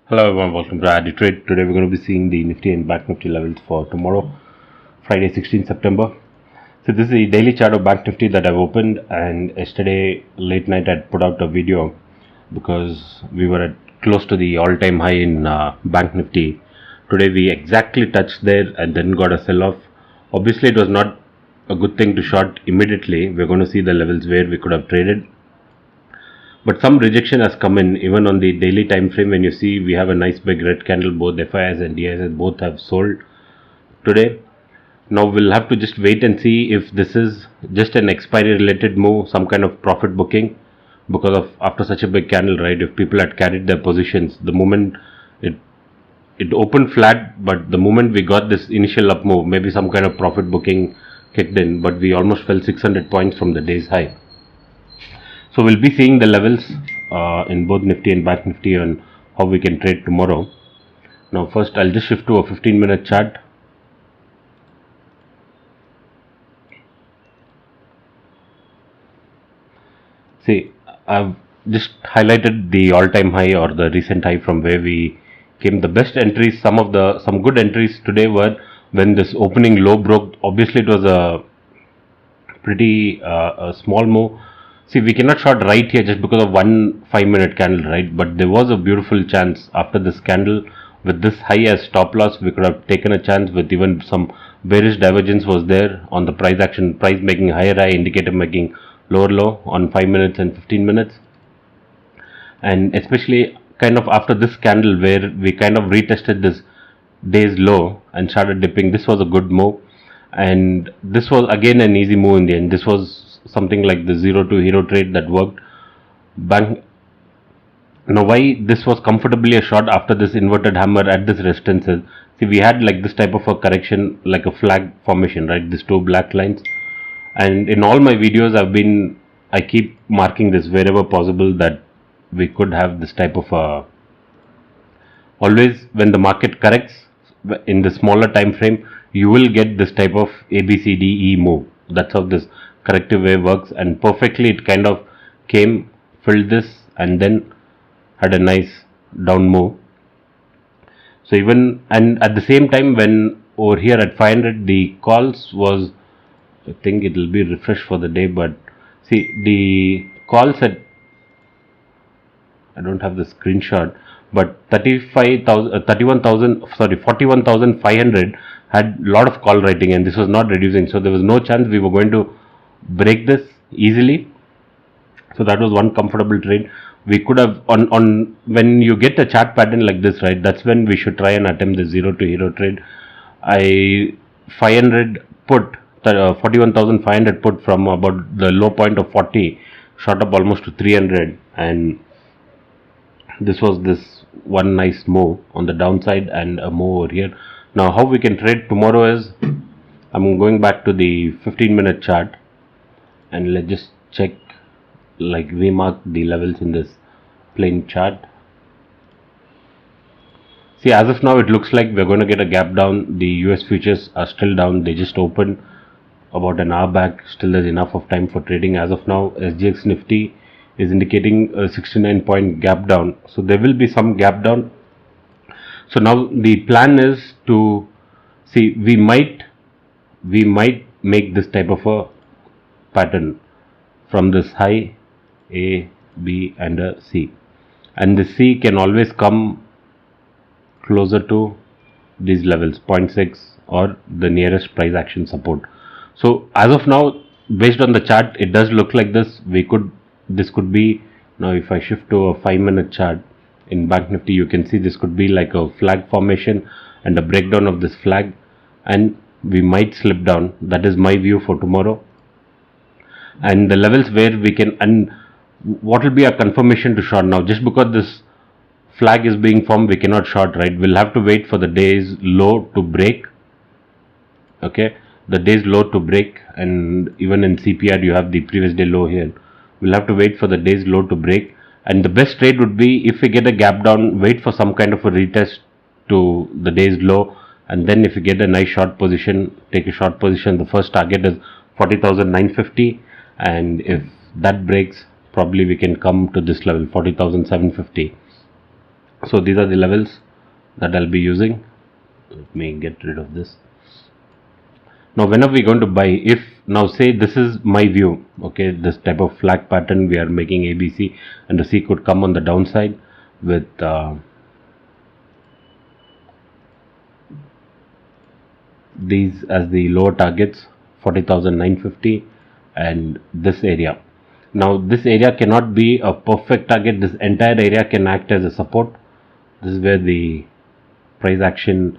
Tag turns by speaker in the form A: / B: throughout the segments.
A: Hello everyone, welcome to Trade. Today we're going to be seeing the Nifty and Banknifty levels for tomorrow, Friday 16 September. So this is the daily chart of Banknifty that I've opened, and yesterday late night I'd put out a video because we were at close to the all-time high in Banknifty. Today we exactly touched there and then got a sell-off. Obviously it was not a good thing to short immediately. We're going to see the levels where we could have traded. But some rejection has come in even on the daily time frame. When you see we have a nice big red candle, both FIS and DIS both have sold today. Now we'll have to just wait and see if this is just an expiry related move, some kind of profit booking, because of after such a big candle, right? If people had carried their positions, the moment it opened flat, but the moment we got this initial up move, maybe some kind of profit booking kicked in, but we almost fell 600 points from the day's high. So we'll be seeing the levels in both Nifty and Bank Nifty on how we can trade tomorrow. Now first I'll just shift to a 15-minute chart. See, I've just highlighted the all-time high or the recent high from where we came. The best entries, some good entries today were when this opening low broke. Obviously it was a pretty a small move. See, we cannot short right here just because of one 5-minute candle, right? But there was a beautiful chance after this candle with this high as stop loss. We could have taken a chance with even some bearish divergence was there on the price action, price making higher high, indicator making lower low on 5 minutes and 15 minutes. And especially kind of after this candle where we kind of retested this day's low and started dipping, this was a good move. And this was again an easy move in the end. This was something like the 0 to hero trade that worked. Now why this was comfortably a short after this inverted hammer at this resistances. See, we had like this type of a correction, like a flag formation, right? These two black lines. And in all my videos I keep marking this wherever possible that we could have this type of a, always when the market corrects in the smaller time frame, you will get this type of ABCDE move. That's how this corrective wave works, and perfectly it kind of came, filled this, and then had a nice down move. So even, and at the same time when over here at 500 the calls was, I think it will be refreshed for the day, but see the calls at, I don't have the screenshot, but 41,500 had lot of call writing, and this was not reducing, so there was no chance we were going to break this easily. So that was one comfortable trade. We could have on when you get a chart pattern like this, right, that's when we should try and attempt the 0 to hero trade. I 500 put 41,500 put from about the low point of 40 shot up almost to 300, and this was this one nice move on the downside and a move over here. Now how we can trade tomorrow is, I'm going back to the 15-minute chart and let's just check, like remark the levels in this plain chart. See, as of now it looks like we're going to get a gap down. The US futures are still down. They just opened about an hour back. Still there's enough of time for trading. As of now, SGX Nifty is indicating a 69-point gap down. So there will be some gap down. So now the plan is to see, we might make this type of a pattern from this high A, B and a C, and the C can always come closer to these levels 0.6 or the nearest price action support. So as of now, based on the chart, it does look like this. This could be, now if I shift to a 5-minute chart in Bank Nifty, you can see this could be like a flag formation and a breakdown of this flag, and we might slip down. That is my view for tomorrow. And the levels where we can, and what will be a confirmation to short. Now just because this flag is being formed, we cannot short, right? We'll have to wait for the day's low to break. Okay, the day's low to break, and even in CPR you have the previous day low here. We'll have to wait for the day's low to break, and the best trade would be, if we get a gap down, wait for some kind of a retest to the day's low, and then if you get a nice short position, take a short position. The first target is 40,950, and if that breaks, probably we can come to this level 40,750. So these are the levels that I'll be using. Let me get rid of this. Now whenever we're going to buy, if now say this is my view, okay, this type of flag pattern we are making ABC, and the C could come on the downside with these as the lower targets, 40,950 and this area. Now this area cannot be a perfect target. This entire area can act as a support. This is where the price action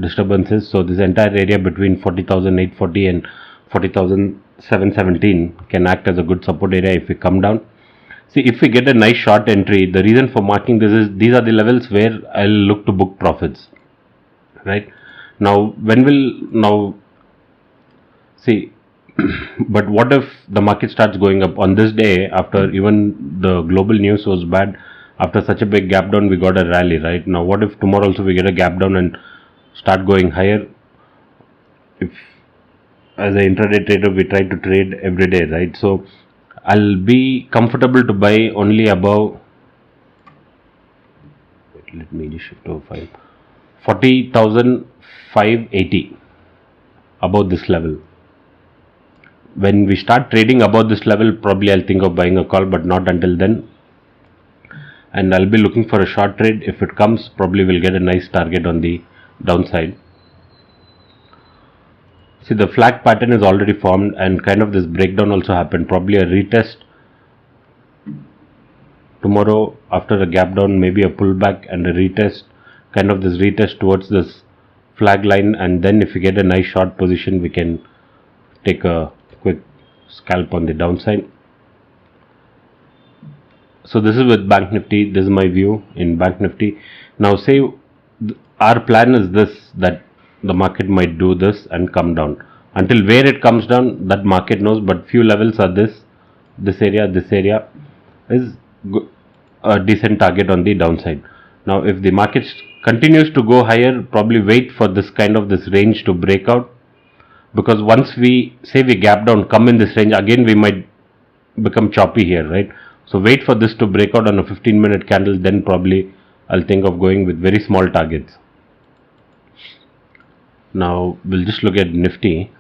A: disturbances. So this entire area between 40,840 and 40,717 can act as a good support area if we come down. See, if we get a nice short entry, the reason for marking this is these are the levels where I'll look to book profits, right? Now when will now see but what if the market starts going up on this day after even the global news was bad? After such a big gap down we got a rally, right? Now what if tomorrow also we get a gap down and start going higher? If as an intraday trader we try to trade every day, right? So I'll be comfortable to buy only above, let me just shift over 5, 40,580 above this level. When we start trading above this level, probably I'll think of buying a call, but not until then. And I'll be looking for a short trade. If it comes, probably we'll get a nice target on the downside. See, the flag pattern is already formed and kind of this breakdown also happened. Probably a retest tomorrow after a gap down, maybe a pullback and a retest, kind of this retest towards this flag line, and then if we get a nice short position we can take a quick scalp on the downside. So this is with Bank Nifty. This is my view in Bank Nifty. Now say our plan is this, that the market might do this and come down. Until where it comes down, that market knows, but few levels are this area is a decent target on the downside. Now if the market continues to go higher, probably wait for this kind of this range to break out, because once we say we gap down, come in this range again, we might become choppy here, right? So wait for this to break out on a 15-minute candle, then probably I'll think of going with very small targets. Now we'll just look at Nifty.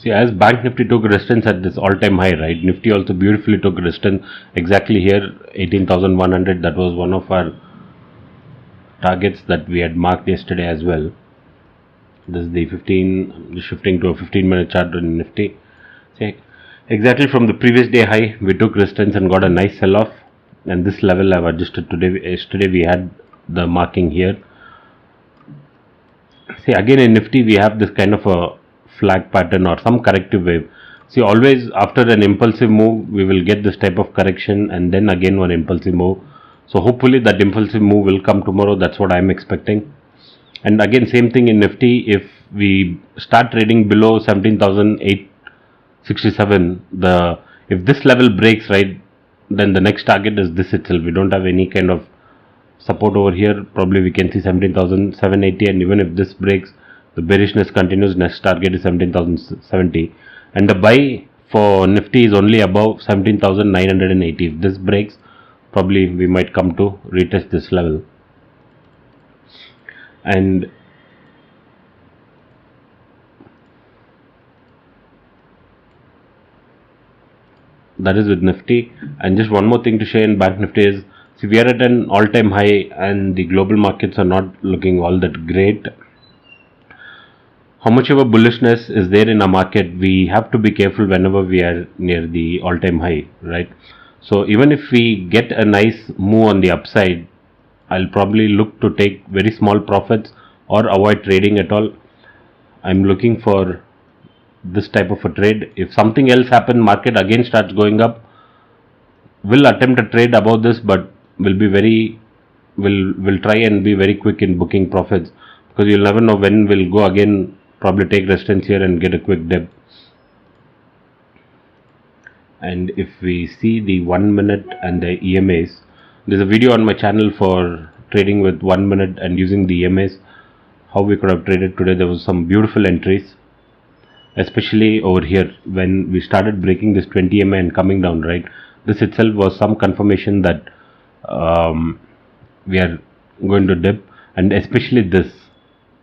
A: See, as Bank Nifty took resistance at this all-time high, right? Nifty also beautifully took resistance exactly here, 18,100. That was one of our targets that we had marked yesterday as well. This is the 15. I'm just shifting to a 15-minute chart in Nifty. See, exactly from the previous day high, we took resistance and got a nice sell-off. And this level I've adjusted today. Yesterday we had the marking here. See, again in Nifty we have this kind of a flag pattern or some corrective wave. See, always after an impulsive move we will get this type of correction and then again one impulsive move. So hopefully that impulsive move will come tomorrow. That's what I'm expecting. And again same thing in Nifty. If we start trading below 17,867, if this level breaks, right, then the next target is this itself. We don't have any kind of support over here. Probably we can see 17,780, and even if this breaks, the bearishness continues. Next target is 17,070, and the buy for Nifty is only above 17,980. If this breaks, probably we might come to retest this level. And that is with Nifty. And just one more thing to share in Bank Nifty is, see, we are at an all-time high and the global markets are not looking all that great. How much of a bullishness is there in a market, we have to be careful whenever we are near the all-time high, right? So even if we get a nice move on the upside, I'll probably look to take very small profits or avoid trading at all. I'm looking for this type of a trade. If something else happens, market again starts going up, we'll attempt a trade above this, but we'll try and be very quick in booking profits, because you'll never know when we'll go again, probably take resistance here and get a quick dip. And if we see the 1 minute and the EMAs, there's a video on my channel for trading with 1 minute and using the EMAs, how we could have traded today. There was some beautiful entries, especially over here when we started breaking this 20 MA and coming down, right? This itself was some confirmation that we are going to dip, and especially this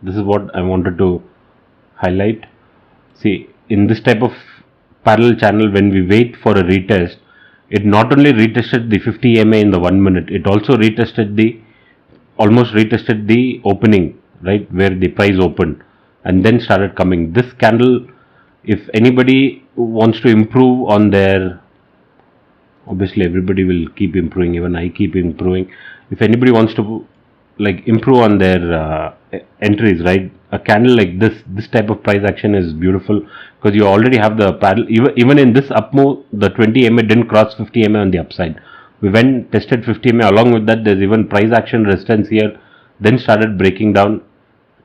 A: is what I wanted to highlight. See, in this type of parallel channel, when we wait for a retest, it not only retested the 50 MA in the 1 minute, it also almost retested the opening, right, where the price opened, and then started coming. This candle, if anybody wants to improve on their, obviously everybody will keep improving, even I keep improving. If anybody wants to like improve on their entries, right, a candle like this type of price action is beautiful, because you already have the parallel. Even in this up move, the 20 MA didn't cross 50 MA on the upside. We went, tested 50 MA, along with that there's even price action resistance here, then started breaking down,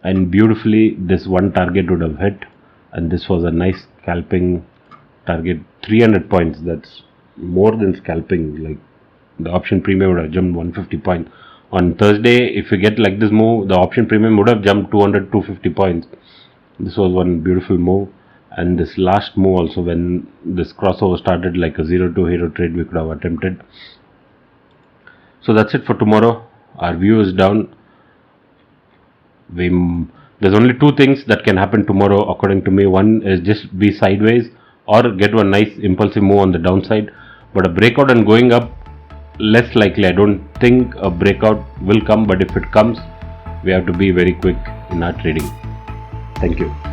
A: and beautifully this one target would have hit, and this was a nice scalping target, 300 points. That's more than scalping. Like, the option premium would have jumped 150 points. On Thursday, if you get like this move, the option premium would have jumped 250 points. This was one beautiful move. And this last move also, when this crossover started, like a 0 to hero trade we could have attempted. So that's it for tomorrow. Our view is down. There's only two things that can happen tomorrow according to me. One is just be sideways or get one nice impulsive move on the downside. But a breakout and going up, less likely. I don't think a breakout will come, but if it comes, we have to be very quick in our trading. Thank you.